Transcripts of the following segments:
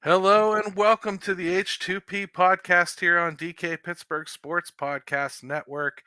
Hello and welcome to the H2P Podcast here on DK Pittsburgh Sports Podcast Network.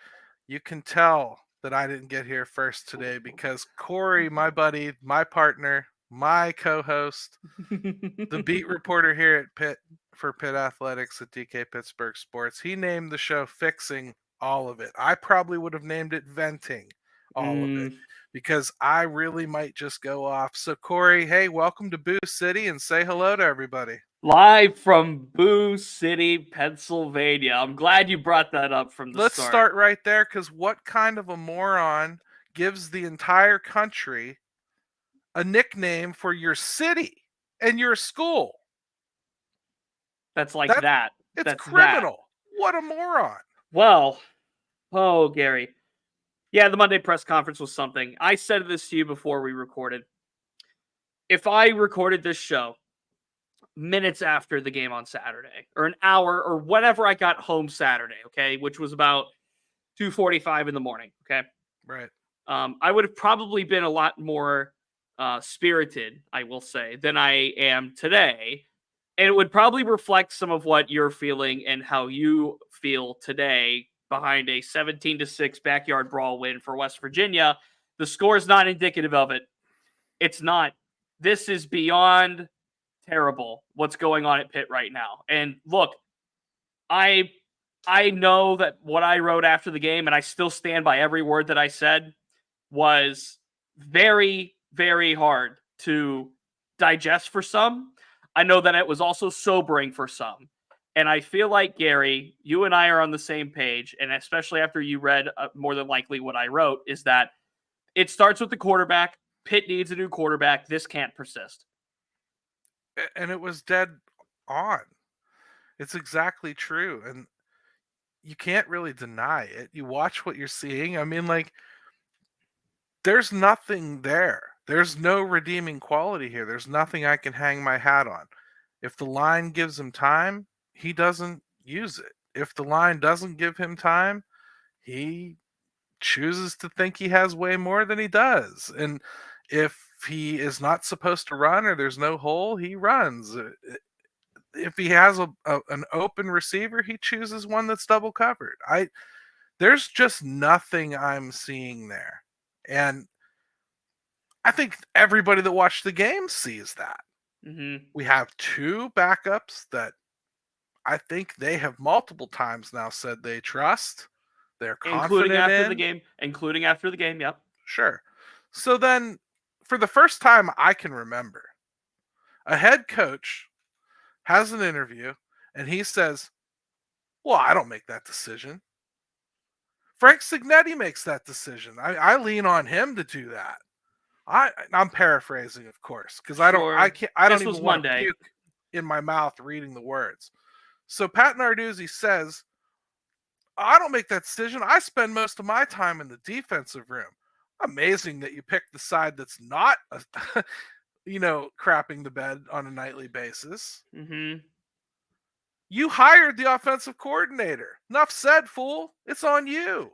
You can tell that I didn't get here first today because Corey, my buddy, my partner, my co-host, the beat reporter here at Pitt for Pitt Athletics at DK Pittsburgh Sports, he named the show Fixing All of It. I probably would have named it Venting All of It because I really might just go off. So, Corey, hey, welcome to Boo City and say hello to everybody. Live from Boo City, Pennsylvania. I'm glad you brought that up from the Let's start. start right there, because what kind of a moron gives the entire country a nickname for your city and your school? That's that. It's That's criminal. That. What a moron. Well, Gary. Yeah, the Monday press conference was something. I said this to you before we recorded. If I recorded this show minutes after the game on Saturday, or an hour, or whenever I got home Saturday, okay, which was about 2:45 in the morning, okay? Right. I would have probably been a lot more spirited, I will say, than I am today. And it would probably reflect some of what you're feeling and how you feel today behind a 17-6 backyard brawl win for West Virginia. The score is not indicative of it. It's not. This is beyond terrible what's going on at Pitt right now. And look, I know that what I wrote after the game, and I still stand by every word that I said, was very, very hard to digest for some. I know that it was also sobering for some. And I feel like, Gary, you and I are on the same page, and especially after you read more than likely what I wrote, is that it starts with the quarterback. Pitt needs a new quarterback. This can't persist. And it was dead on. It's exactly true. And you can't really deny it. You watch what you're seeing. I mean, like, there's nothing there. There's no redeeming quality here. There's nothing I can hang my hat on. If the line gives him time, he doesn't use it. If the line doesn't give him time, he chooses to think he has way more than he does. And if he is not supposed to run or there's no hole, he runs. If he has an open receiver, he chooses one that's double covered. There's just nothing I'm seeing there. And I think everybody that watched the game sees that. Mm-hmm. We have two backups that I think they have multiple times now said they trust. They're confident including after the game, yep. Sure. So then, for the first time I can remember, a head coach has an interview and he says, well, I don't make that decision. Frank Cignetti makes that decision. I lean on him to do that. I'm paraphrasing, of course, because I don't even want to puke in my mouth reading the words. So Pat Narduzzi says, I don't make that decision. I spend most of my time in the defensive room. Amazing that you picked the side that's not, crapping the bed on a nightly basis. Mm-hmm. You hired the offensive coordinator. Enough said, fool. It's on you.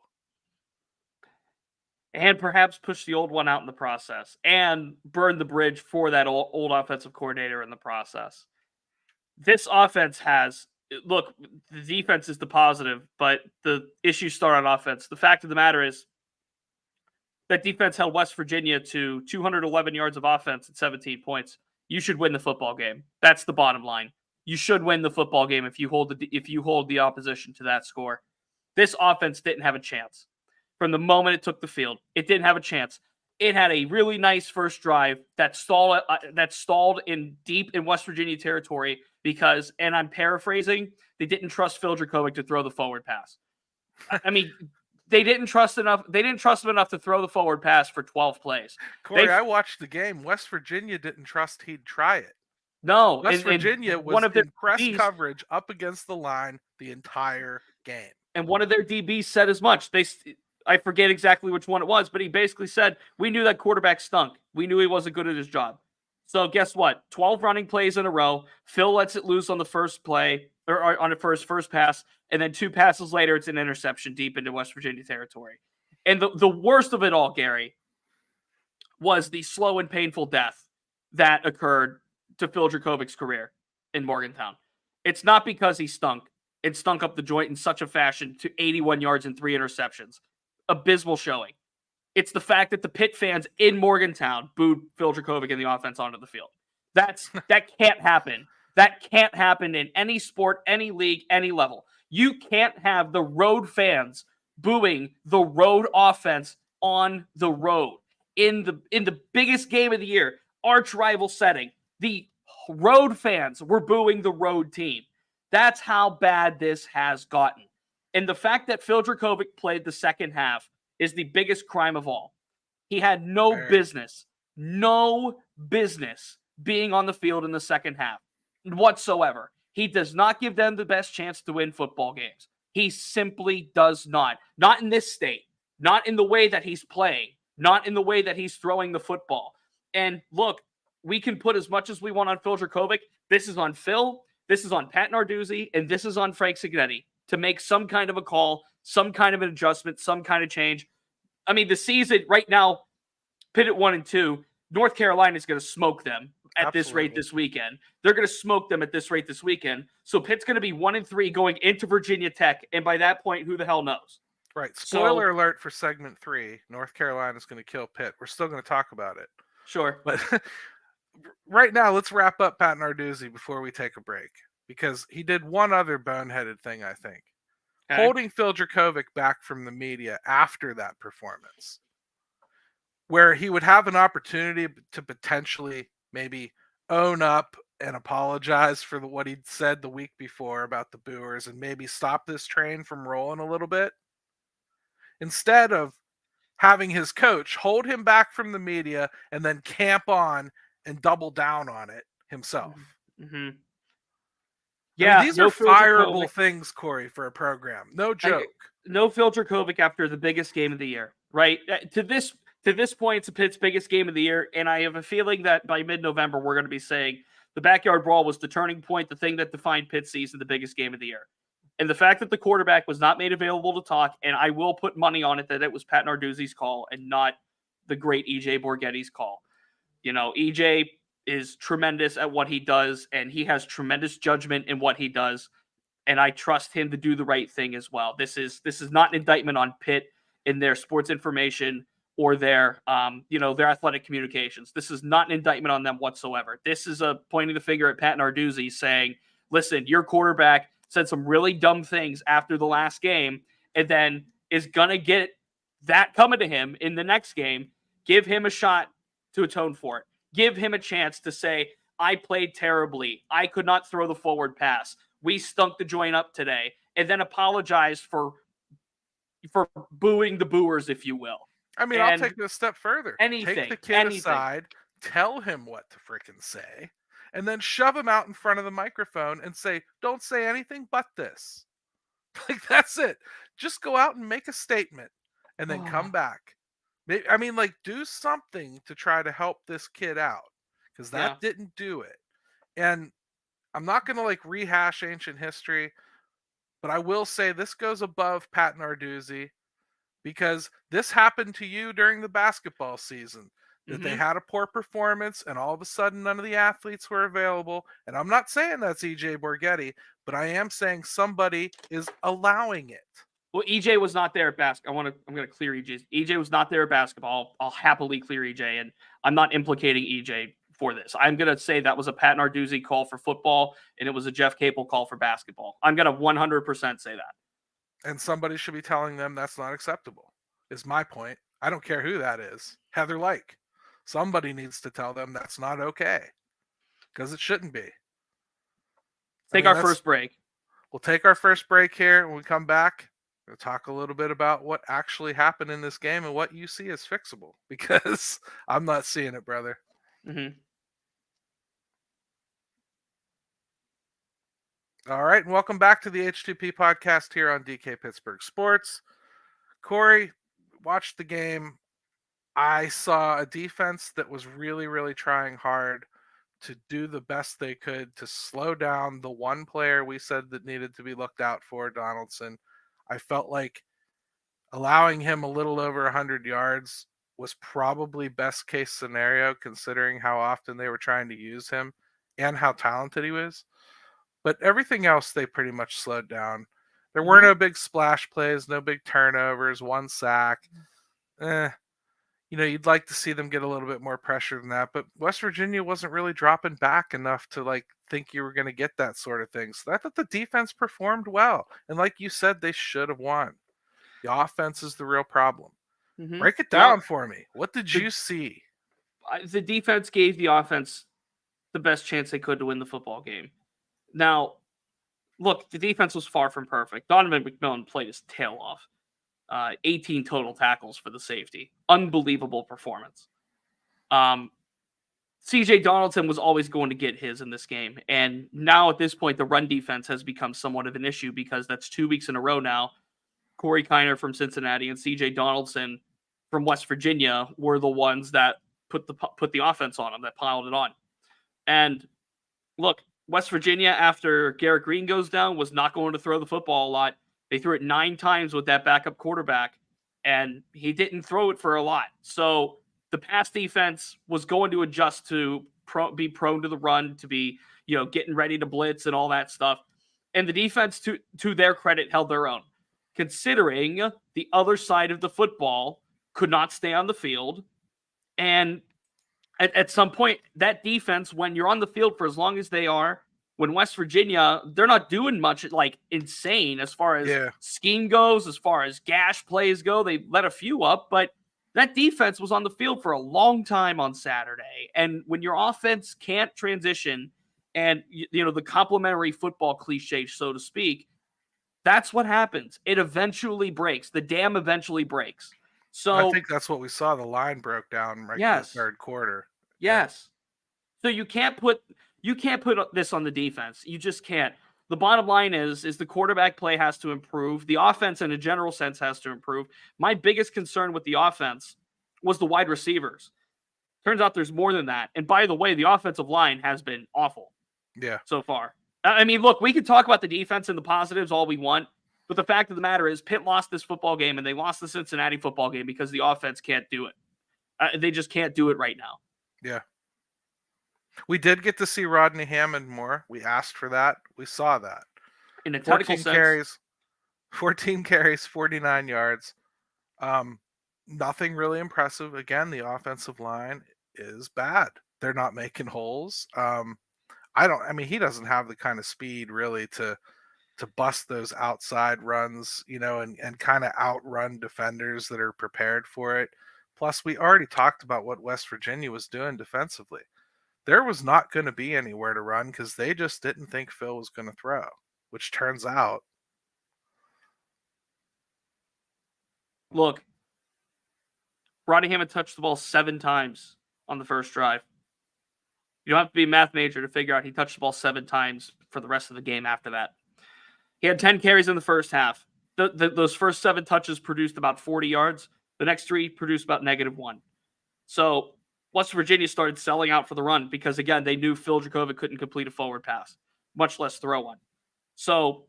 And perhaps push the old one out in the process and burn the bridge for that old offensive coordinator in the process. This offense look, the defense is the positive, but the issues start on offense. The fact of the matter is that defense held West Virginia to 211 yards of offense and 17 points. You should win the football game. That's the bottom line. You should win the football game if you hold the opposition to that score. This offense didn't have a chance. From the moment it took the field, it didn't have a chance. It had a really nice first drive that stalled in deep in West Virginia territory because, and I'm paraphrasing, they didn't trust Phil Dracovic to throw the forward pass. I mean, they didn't trust him enough to throw the forward pass for 12 plays. Corey, I watched the game. West Virginia didn't trust he'd try it. No, West Virginia was in press coverage up against the line the entire game. And one of their DBs said as much. I forget exactly which one it was, but he basically said, we knew that quarterback stunk. We knew he wasn't good at his job. So guess what? 12 running plays in a row. Phil lets it loose on the first play, or on the first pass, and then 2 passes later, it's an interception deep into West Virginia territory. And the worst of it all, Gary, was the slow and painful death that occurred to Phil Dracovic's career in Morgantown. It's not because he stunk and stunk up the joint in such a fashion to 81 yards and 3 interceptions. Abysmal showing. It's the fact that the Pitt fans in Morgantown booed Phil Dracovic and the offense onto the field. That can't happen. That can't happen in any sport, any league, any level. You can't have the road fans booing the road offense on the road in the biggest game of the year, arch rival setting. The road fans were booing the road team. That's how bad this has gotten. And the fact that Phil Dracovic played the second half is the biggest crime of all. He had no business being on the field in the second half whatsoever. He does not give them the best chance to win football games. He simply does not. Not in this state. Not in the way that he's playing. Not in the way that he's throwing the football. And look, we can put as much as we want on Phil Dracovic. This is on Phil. This is on Pat Narduzzi. And this is on Frank Cignetti to make some kind of a call, some kind of an adjustment, some kind of change. I mean, the season right now, Pitt at 1-2, North Carolina is going to smoke them at this rate this weekend. They're going to smoke them at this rate this weekend. So Pitt's going to be 1-3 going into Virginia Tech. And by that point, who the hell knows? Right. Spoiler alert for segment 3. North Carolina is going to kill Pitt. We're still going to talk about it. Sure. But right now, let's wrap up Pat Narduzzi before we take a break. Because he did one other boneheaded thing, I think. Okay. Holding Phil Dracovic back from the media after that performance. Where he would have an opportunity to potentially maybe own up and apologize for what he'd said the week before about the booers and maybe stop this train from rolling a little bit. Instead of having his coach hold him back from the media and then camp on and double down on it himself. Mm-hmm. Yeah, I mean, these are fireable things, Corey, for a program. No joke. No Phil Dracovic after the biggest game of the year, right? To this point, it's Pitt's biggest game of the year, and I have a feeling that by mid-November, we're going to be saying the Backyard Brawl was the turning point, the thing that defined Pitt's season, the biggest game of the year. And the fact that the quarterback was not made available to talk, and I will put money on it that it was Pat Narduzzi's call and not the great E.J. Borghetti's call. You know, E.J. is tremendous at what he does, and he has tremendous judgment in what he does, and I trust him to do the right thing as well. This is not an indictment on Pitt in their sports information or their athletic communications. This is not an indictment on them whatsoever. This is a pointing the finger at Pat Narduzzi saying, listen, your quarterback said some really dumb things after the last game and then is going to get that coming to him in the next game. Give him a shot to atone for it. Give him a chance to say, I played terribly. I could not throw the forward pass. We stunk the joint up today. And then apologize for booing the booers, if you will. I mean, I'll take it a step further. Anything. Take the kid aside, tell him what to freaking say, and then shove him out in front of the microphone and say, don't say anything but this. Like, that's it. Just go out and make a statement and then come back. I mean, like, do something to try to help this kid out because that didn't do it. And I'm not going to, like, rehash ancient history, but I will say this goes above Pat Narduzzi. Because this happened to you during the basketball season, that they had a poor performance and all of a sudden none of the athletes were available. And I'm not saying that's E.J. Borghetti, but I am saying somebody is allowing it. Well, EJ was not there at basketball. I'm going to clear EJ. EJ was not there at basketball. I'll happily clear EJ, and I'm not implicating EJ for this. I'm going to say that was a Pat Narduzzi call for football, and it was a Jeff Capel call for basketball. I'm going to 100% say that. And somebody should be telling them that's not acceptable, is my point. I don't care who that is. Heather Lyke. Somebody needs to tell them that's not okay. Because it shouldn't be. Take our first break. We'll take our first break here. When we come back, we'll talk a little bit about what actually happened in this game and what you see as fixable. Because I'm not seeing it, brother. Mm-hmm. All right, and welcome back to the H2P Podcast here on DK Pittsburgh Sports. Corey, watched the game. I saw a defense that was really, really trying hard to do the best they could to slow down the one player we said that needed to be looked out for, Donaldson. I felt like allowing him a little over 100 yards was probably best case scenario considering how often they were trying to use him. and how talented he was. But everything else, they pretty much slowed down. There were Mhm. no big splash plays, no big turnovers, one sack. Eh, you'd like to see them get a little bit more pressure than that. But West Virginia wasn't really dropping back enough to like think you were going to get that sort of thing. So I thought the defense performed well. And like you said, they should have won. The offense is the real problem. Mhm. Break it down for me. What did you see? The defense gave the offense the best chance they could to win the football game. Now, look, the defense was far from perfect. Donovan McMillan played his tail off. 18 total tackles for the safety. Unbelievable performance. CJ Donaldson was always going to get his in this game. And now at this point, the run defense has become somewhat of an issue because that's 2 weeks in a row now. Corey Kiner from Cincinnati and CJ Donaldson from West Virginia were the ones that put the offense on them, that piled it on. And look, West Virginia, after Garrett Green goes down, was not going to throw the football a lot. They threw it 9 times with that backup quarterback, and he didn't throw it for a lot. So the pass defense was going to adjust to be prone to the run, to be getting ready to blitz and all that stuff. And the defense, to their credit, held their own, considering the other side of the football could not stay on the field. And at some point, that defense, when you're on the field for as long as they are, when West Virginia, they're not doing much like insane as far as scheme goes, as far as gash plays go. They let a few up, but that defense was on the field for a long time on Saturday. And when your offense can't transition and, the complementary football cliche, so to speak, that's what happens. It eventually breaks. The dam eventually breaks. So I think that's what we saw. The line broke down right in the third quarter. Yes. So you can't put this on the defense. You just can't. The bottom line is the quarterback play has to improve. The offense in a general sense has to improve. My biggest concern with the offense was the wide receivers. Turns out there's more than that. And by the way, the offensive line has been awful. Yeah. So far. I mean, look, we can talk about the defense and the positives all we want, but the fact of the matter is Pitt lost this football game and they lost the Cincinnati football game because the offense can't do it. They just can't do it right now. Yeah. We did get to see Rodney Hammond more. We asked for that. We saw that. In a technical sense. 14 carries, 49 yards. Nothing really impressive. Again, the offensive line is bad. They're not making holes. He doesn't have the kind of speed really to bust those outside runs, and kind of outrun defenders that are prepared for it. Plus, we already talked about what West Virginia was doing defensively. There was not going to be anywhere to run because they just didn't think Phil was going to throw, which turns out. Look, Rodney Hammond touched the ball 7 times on the first drive. You don't have to be a math major to figure out he touched the ball 7 times for the rest of the game after that. He had 10 carries in the first half. Those first 7 touches produced about 40 yards. The next 3 produced about -1. So West Virginia started selling out for the run because, again, they knew Phil Dracovic couldn't complete a forward pass, much less throw one. So,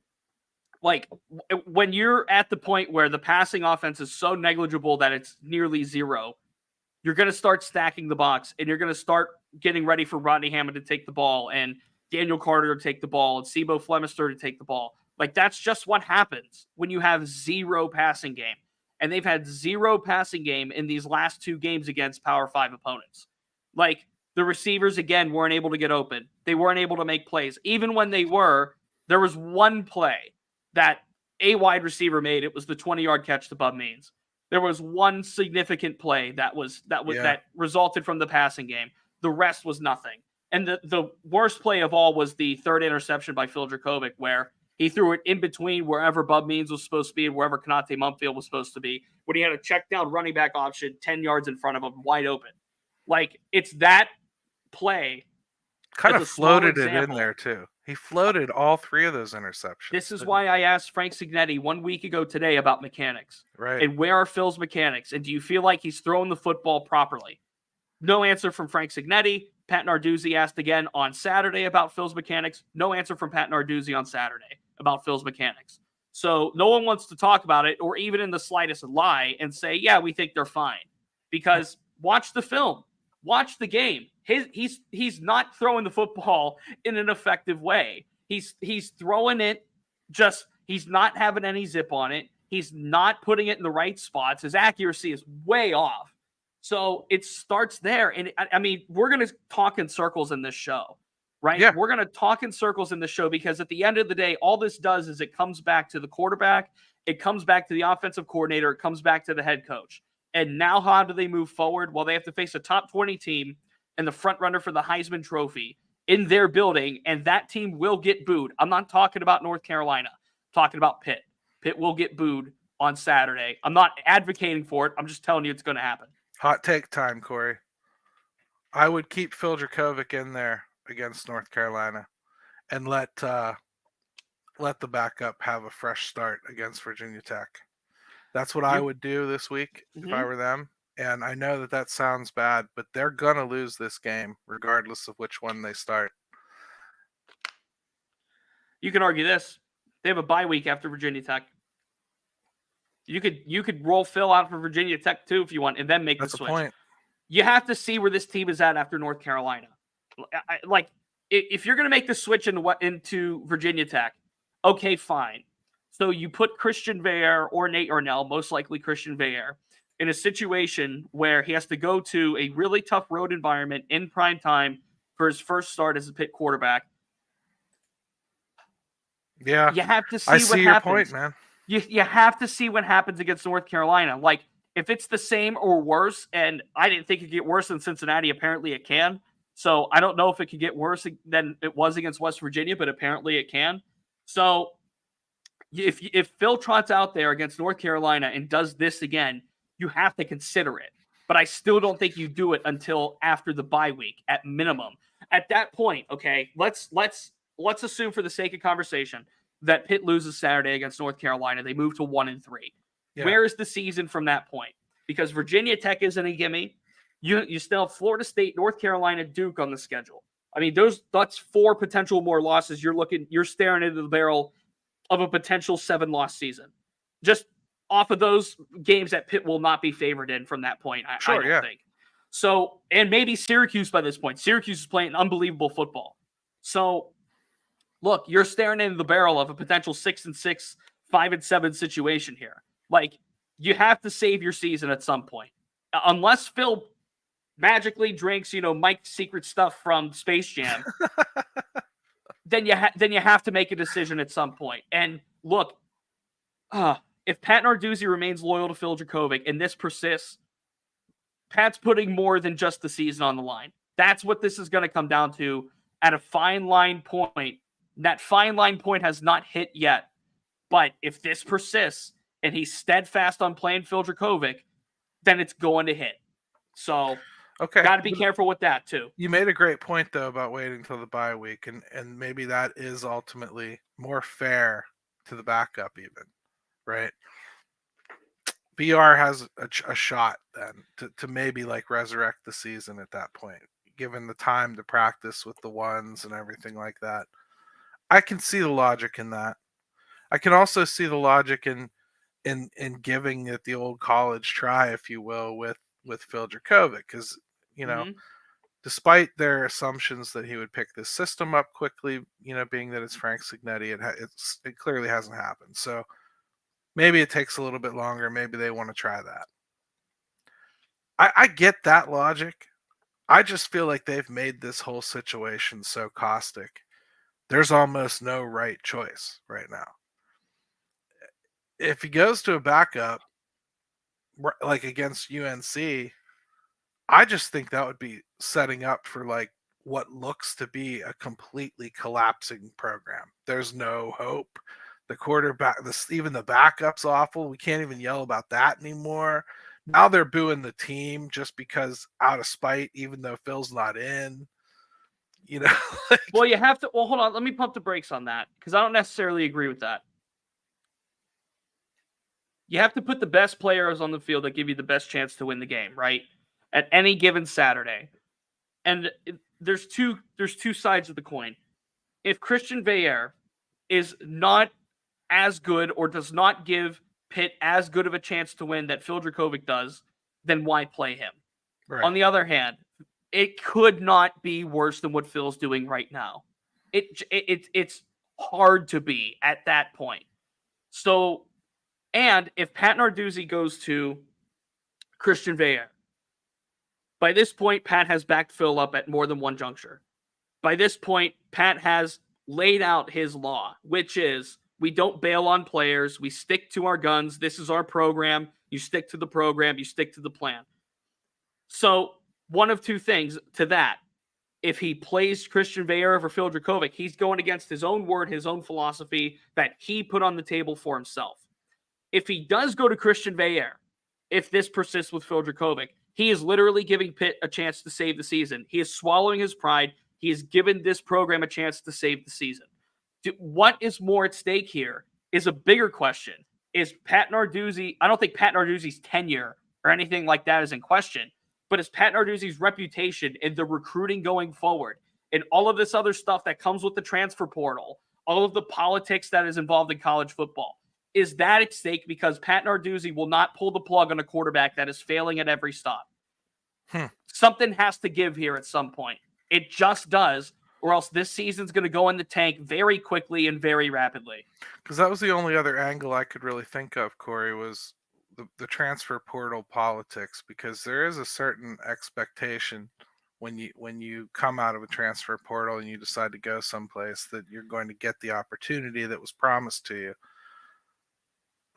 when you're at the point where the passing offense is so negligible that it's nearly zero, you're going to start stacking the box, and you're going to start getting ready for Rodney Hammond to take the ball and Daniel Carter to take the ball and Sebo Flemister to take the ball. That's just what happens when you have zero passing game. And they've had zero passing game in these last 2 games against Power 5 opponents. The receivers, again, weren't able to get open. They weren't able to make plays. Even when they were, there was one play that a wide receiver made. It was the 20-yard catch to Bub Means. There was one significant play that resulted from the passing game. The rest was nothing. And the worst play of all was the 3rd interception by Phil Dracovic, where he threw it in between wherever Bub Means was supposed to be and wherever Konate Mumfield was supposed to be, when he had a check down running back option 10 yards in front of him, wide open. It's that play. Kind of floated it in there, too. He floated all 3 of those interceptions. This is why I asked Frank Signetti 1 week ago today about mechanics. Right. And where are Phil's mechanics? And do you feel like he's throwing the football properly? No answer from Frank Signetti. Pat Narduzzi asked again on Saturday about Phil's mechanics. No answer from Pat Narduzzi on Saturday about Phil's mechanics. So no one wants to talk about it or even in the slightest lie and say, yeah, we think they're fine. Because watch the film. Watch the game. He's not throwing the football in an effective way. He's throwing it, just he's not having any zip on it. He's not putting it in the right spots. His accuracy is way off. So it starts there. And I mean, we're going to talk in circles in this show, right? Yeah. We're going to talk in circles in this show because at the end of the day, all this does is it comes back to the quarterback. It comes back to the offensive coordinator. It comes back to the head coach. And now how do they move forward? Well, they have to face a top 20 team and the front runner for the Heisman Trophy in their building, and that team will get booed. I'm not talking about North Carolina. I'm talking about Pitt. Pitt will get booed on Saturday. I'm not advocating for it. I'm just telling you it's going to happen. Hot take time, Corey. I would keep Phil Dracovic in there against North Carolina and let the backup have a fresh start against Virginia Tech. That's what I would do this week if I were them. And I know that sounds bad, but they're going to lose this game regardless of which one they start. You can argue this. They have a bye week after Virginia Tech. You could roll Phil out for Virginia Tech too if you want, and then make the switch. Point. You have to see where this team is at after North Carolina. If you're going to make the switch into Virginia Tech, okay, fine. So you put Christian Veilleux or Nate Arnell, most likely Christian Veilleux, in a situation where he has to go to a really tough road environment in prime time for his first start as a Pitt quarterback. Yeah, you have to see I what see happens. Your point, man. You have to see what happens against North Carolina. Like, if it's the same or worse, and I didn't think it could get worse than Cincinnati, apparently it can. So I don't know if it could get worse than it was against West Virginia, but apparently it can. So if Phil trots out there against North Carolina and does this again, you have to consider it. But I still don't think you do it until after the bye week at minimum. At that point, okay, let's assume for the sake of conversation that Pitt loses Saturday against North Carolina. They move to 1-3. Yeah. Where is the season from that point? Because Virginia Tech isn't a gimme. You still have Florida State, North Carolina, Duke on the schedule. I mean, that's 4 potential more losses. You're staring into the barrel of a potential 7-loss season. Just off of those games that Pitt will not be favored in from that point, I don't think. So, and maybe Syracuse by this point. Syracuse is playing unbelievable football. So, look, you're staring into the barrel of a potential 6-6, 5-7 situation here. Like, you have to save your season at some point. Unless Phil magically drinks, Mike's secret stuff from Space Jam, then you have to make a decision at some point. And look, if Pat Narduzzi remains loyal to Phil Dracovic and this persists, Pat's putting more than just the season on the line. That's what this is going to come down to at a fine line point. That fine line point has not hit yet. But if this persists and he's steadfast on playing Phil Dracovic, then it's going to hit. So, got to be careful with that too. You made a great point though about waiting till the bye week, and maybe that is ultimately more fair to the backup even, right? BR has a shot then to maybe like resurrect the season at that point, given the time to practice with the ones and everything like that. I can see the logic in that. I can also see the logic in giving it the old college try, if you will, with Phil Dracovic, because despite their assumptions that he would pick this system up quickly, being that it's Frank Cignetti, it clearly hasn't happened. So maybe it takes a little bit longer. Maybe they want to try that. I get that logic. I just feel like they've made this whole situation so caustic. There's almost no right choice right now. If he goes to a backup, like against UNC, I just think that would be setting up for like what looks to be a completely collapsing program. There's no hope. The quarterback, even the backup's awful. We can't even yell about that anymore. Now they're booing the team just because out of spite, even though Phil's not in. Well, you have to. Well, hold on. Let me pump the brakes on that because I don't necessarily agree with that. You have to put the best players on the field that give you the best chance to win the game, right? At any given Saturday. And there's two sides of the coin. If Christian Veilleux is not as good or does not give Pitt as good of a chance to win that Phil Dracovic does, then why play him? Right. On the other hand, it could not be worse than what Phil's doing right now. It's hard to be at that point. So, and if Pat Narduzzi goes to Christian Veilleux, by this point, Pat has backed Phil up at more than one juncture. By this point, Pat has laid out his law, which is we don't bail on players. We stick to our guns. This is our program. You stick to the program. You stick to the plan. So one of two things to that. If he plays Christian Veilleux over Phil Dracovic, he's going against his own word, his own philosophy that he put on the table for himself. If he does go to Christian Veilleux, if this persists with Phil Dracovic, he is literally giving Pitt a chance to save the season. He is swallowing his pride. He has given this program a chance to save the season. What is more at stake here is a bigger question. Is Pat Narduzzi, I don't think Pat Narduzzi's tenure or anything like that is in question, but is Pat Narduzzi's reputation and the recruiting going forward and all of this other stuff that comes with the transfer portal, all of the politics that is involved in college football, is that at stake because Pat Narduzzi will not pull the plug on a quarterback that is failing at every stop? Something has to give here at some point. It just does, or else this season's going to go in the tank very quickly and very rapidly. Because that was the only other angle I could really think of, Corey, was the transfer portal politics, because there is a certain expectation when you come out of a transfer portal and you decide to go someplace that you're going to get the opportunity that was promised to you.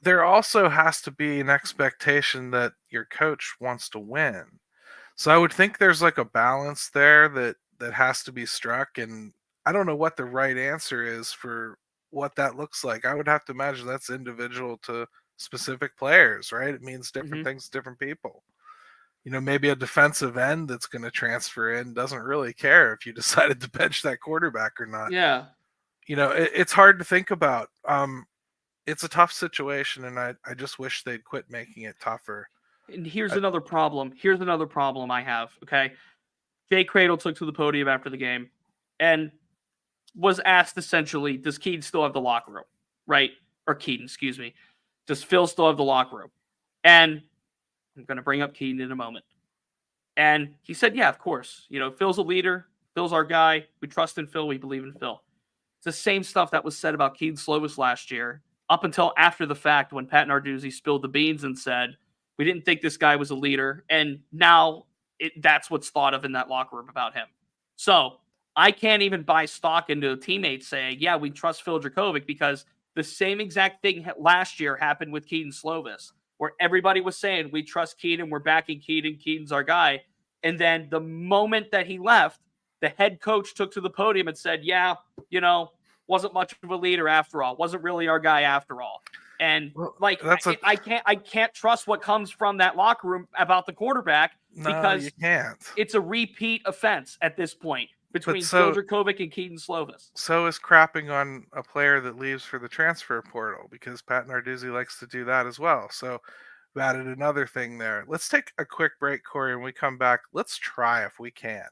There also has to be an expectation that your coach wants to win. So I would think there's like a balance there that has to be struck, and I don't know what the right answer is for what that looks like. I would have to imagine that's individual to specific players, right? It means different things to different people. Maybe a defensive end that's going to transfer in doesn't really care if you decided to bench that quarterback or not. Yeah. It's hard to think about. It's a tough situation, and I just wish they'd quit making it tougher. And here's another problem. Here's another problem I have, okay? Jay Cradle took to the podium after the game and was asked essentially, does Keaton still have the locker room, right? Or Keaton, excuse me. Does Phil still have the locker room? And I'm going to bring up Keaton in a moment. And he said, yeah, of course. Phil's a leader. Phil's our guy. We trust in Phil. We believe in Phil. It's the same stuff that was said about Keaton Slovis last year, up until after the fact when Pat Narduzzi spilled the beans and said, we didn't think this guy was a leader. And now that's what's thought of in that locker room about him. So I can't even buy stock into teammates saying, yeah, we trust Phil Dracovic, because the same exact thing last year happened with Keaton Slovis, where everybody was saying, we trust Keaton, we're backing Keaton, Keaton's our guy. And then the moment that he left, the head coach took to the podium and said, yeah, wasn't much of a leader after all, wasn't really our guy after all. And I can't trust what comes from that locker room about the quarterback, because you can't. It's a repeat offense at this point between Phil Dracovic and Keaton Slovis. So is crapping on a player that leaves for the transfer portal, because Pat Narduzzi likes to do that as well. So we added another thing there. Let's take a quick break, Corey, and when we come back, let's try, if we can,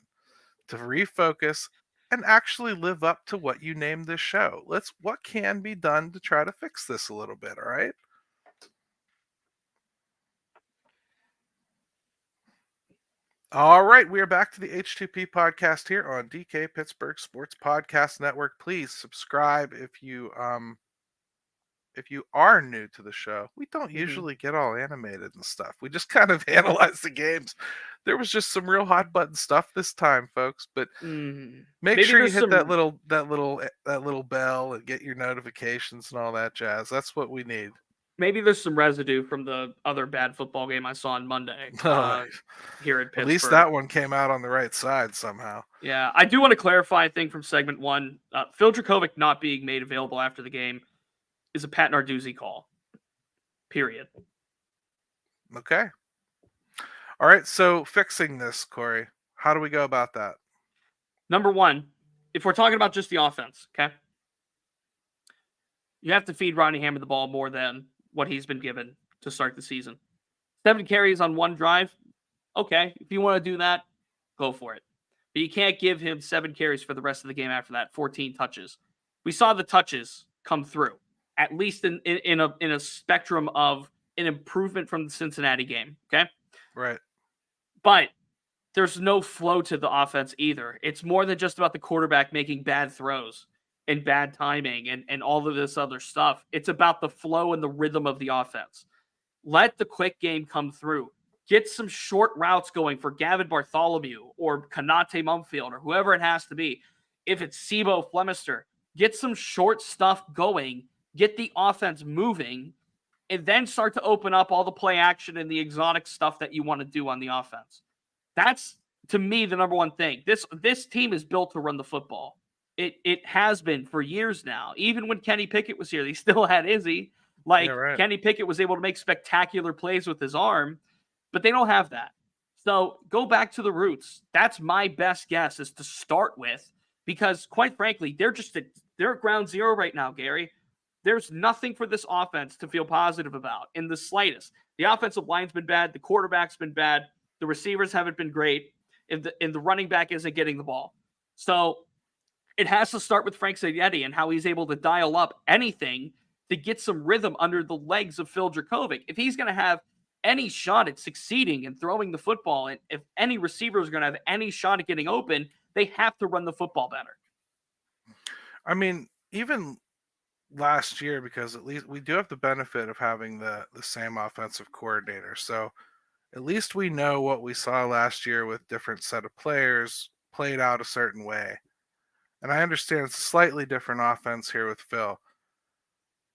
to refocus and actually live up to what you named this show. What can be done to try to fix this a little bit, all right? All right, we are back to the H2P podcast here on DK Pittsburgh Sports Podcast Network. Please subscribe if you are new to the show. We don't usually get all animated and stuff. We just kind of analyze the games. There was just some real hot button stuff this time, folks. But make sure you hit that little bell and get your notifications and all that jazz. That's what we need. Maybe there's some residue from the other bad football game I saw on Monday here at Pittsburgh. At least that one came out on the right side somehow. Yeah, I do want to clarify a thing from segment one. Phil Dracovic not being made available after the game is a Pat Narduzzi call. Period. Okay. All right, so fixing this, Corey, how do we go about that? Number one, if we're talking about just the offense, okay? You have to feed Rodney Hammond the ball more than what he's been given to start the season. 7 carries on one drive. Okay, if you want to do that, go for it. But you can't give him 7 carries for the rest of the game after that, 14 touches. We saw the touches come through, at least in a spectrum of an improvement from the Cincinnati game, okay? Right. But there's no flow to the offense either. It's more than just about the quarterback making bad throws and bad timing and all of this other stuff. It's about the flow and the rhythm of the offense. Let the quick game come through. Get some short routes going for Gavin Bartholomew or Kanate Mumfield or whoever it has to be. If it's Sibo Flemister, get some short stuff going, get the offense moving, and then start to open up all the play action and the exotic stuff that you want to do on the offense. That's, to me, the number one thing. This team is built to run the football. It has been for years now. Even when Kenny Pickett was here, they still had Izzy. Like, Yeah, right. Kenny Pickett was able to make spectacular plays with his arm, but they don't have that. So go back to the roots. That's my best guess, is to start with, because quite frankly, they're at ground zero right now, Gary. There's nothing for this offense to feel positive about in the slightest. The offensive line's been bad. The quarterback's been bad. The receivers haven't been great. And the running back isn't getting the ball. So it has to start with Frank Zagnetti and how he's able to dial up anything to get some rhythm under the legs of Phil Dracovic. If he's going to have any shot at succeeding and throwing the football, and if any receiver is going to have any shot at getting open, they have to run the football better. I mean, even last year, because at least we do have the benefit of having the same offensive coordinator. So at least we know what we saw last year with different set of players played out a certain way. And I understand it's a slightly different offense here with Phil.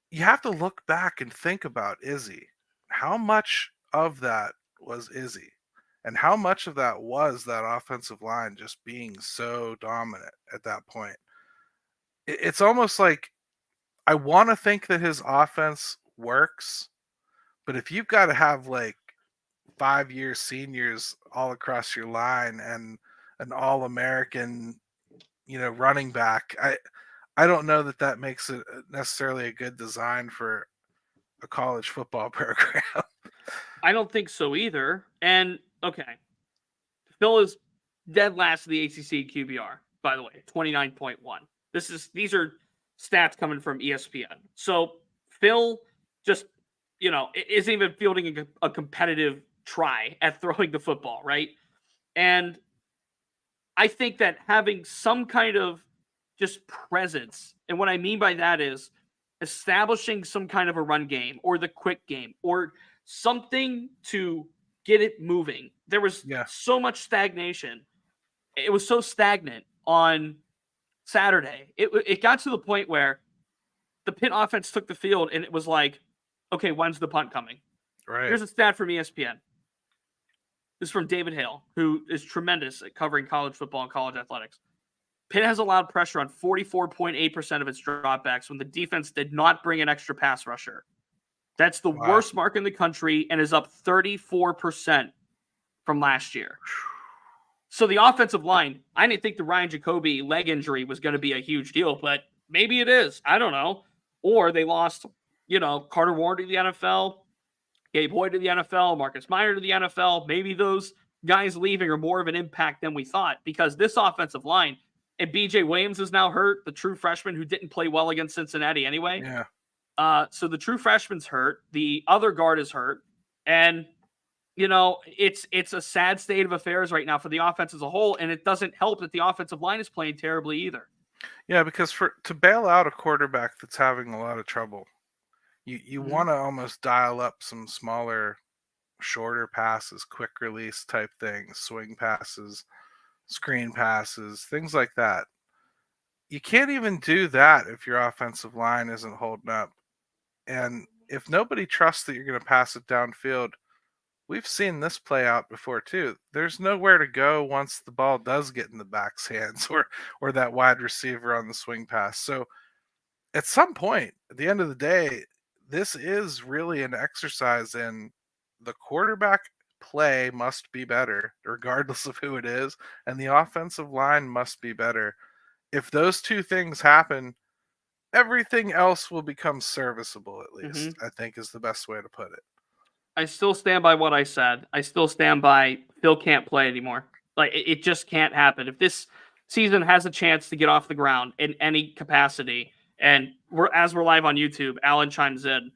You have to look back and think about Izzy. How much of that was Izzy? And how much of that was that offensive line just being so dominant at that point? It's almost like, I want to think that his offense works, but if you've got to have like 5-year seniors all across your line and an all-American, running back, I don't know that makes it necessarily a good design for a college football program. I don't think so either. And okay, Phil is dead last of the ACC QBR, by the way, 29.1. These are stats coming from ESPN. So Phil just, isn't even fielding a competitive try at throwing the football, right? And I think that having some kind of just presence, and what I mean by that is establishing some kind of a run game or the quick game or something to get it moving. There was so much stagnation. It was so stagnant on Saturday. It got to the point where the Pitt offense took the field and it was like, okay, when's the punt coming? Right. Here's a stat from ESPN. This is from David Hale, who is tremendous at covering college football and college athletics. Pitt has allowed pressure on 44.8% of its dropbacks when the defense did not bring an extra pass rusher. That's the worst mark in the country and is up 34% from last year. So the offensive line, I didn't think the Ryan Jacoby leg injury was going to be a huge deal, but maybe it is. I don't know. Or they lost, Carter Warren to the NFL, Gabe Hoyd to the NFL, Marcus Meyer to the NFL. Maybe those guys leaving are more of an impact than we thought, because this offensive line, and BJ Williams is now hurt, the true freshman who didn't play well against Cincinnati anyway. Yeah. So the true freshman's hurt. The other guard is hurt. And, it's a sad state of affairs right now for the offense as a whole, and it doesn't help that the offensive line is playing terribly either. Yeah, because to bail out a quarterback that's having a lot of trouble, you want to almost dial up some smaller, shorter passes, quick release type things, swing passes, screen passes, things like that. You can't even do that if your offensive line isn't holding up. And if nobody trusts that you're going to pass it downfield, we've seen this play out before too. There's nowhere to go once the ball does get in the back's hands or that wide receiver on the swing pass. So at some point, at the end of the day, this is really an exercise in the quarterback play must be better, regardless of who it is, and the offensive line must be better. If those two things happen, everything else will become serviceable, at least, I think is the best way to put it. I still stand by what I said. I still stand by Phil can't play anymore. Like, it just can't happen. If this season has a chance to get off the ground in any capacity, and as we're live on YouTube, Alan chimes in,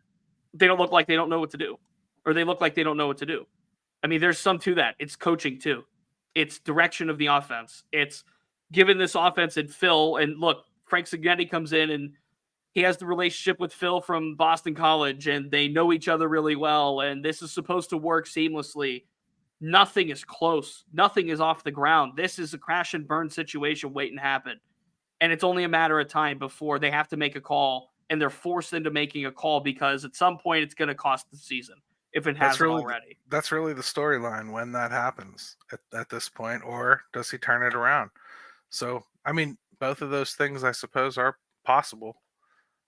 they don't look like they don't know what to do. Or they look like they don't know what to do. I mean, there's some to that. It's coaching too. It's direction of the offense. It's given this offense and Phil. And look, Frank Cignetti comes in and he has the relationship with Phil from Boston College, and they know each other really well. And this is supposed to work seamlessly. Nothing is close. Nothing is off the ground. This is a crash and burn situation waiting to happen. And it's only a matter of time before they have to make a call, and they're forced into making a call because at some point it's going to cost the season if it hasn't already. That's really the storyline when that happens at this point, or does he turn it around? So, I mean, both of those things, I suppose, are possible.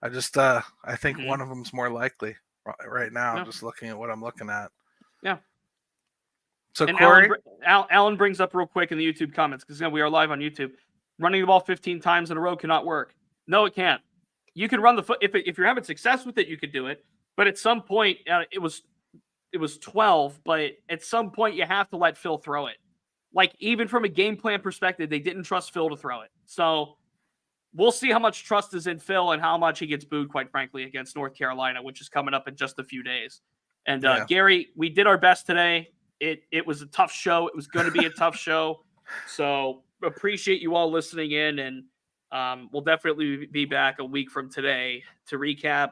I just, I think one of them's more likely right now, just looking at what I'm looking at. Yeah. So, and Corey? Alan brings up real quick in the YouTube comments, because we are live on YouTube. Running the ball 15 times in a row cannot work. No, it can't. You can run the foot. If you're having success with it, you could do it. But at some point, it was 12. But at some point, you have to let Phil throw it. Like, even from a game plan perspective, they didn't trust Phil to throw it. So we'll see how much trust is in Phil and how much he gets booed, quite frankly, against North Carolina, which is coming up in just a few days. And Gary, we did our best today. It was a tough show. It was going to be a tough show. So appreciate you all listening in, and we'll definitely be back a week from today to recap.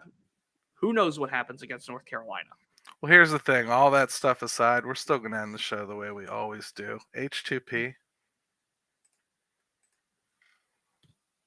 Who knows what happens against North Carolina? Well, here's the thing. All that stuff aside, we're still going to end the show the way we always do. H2P.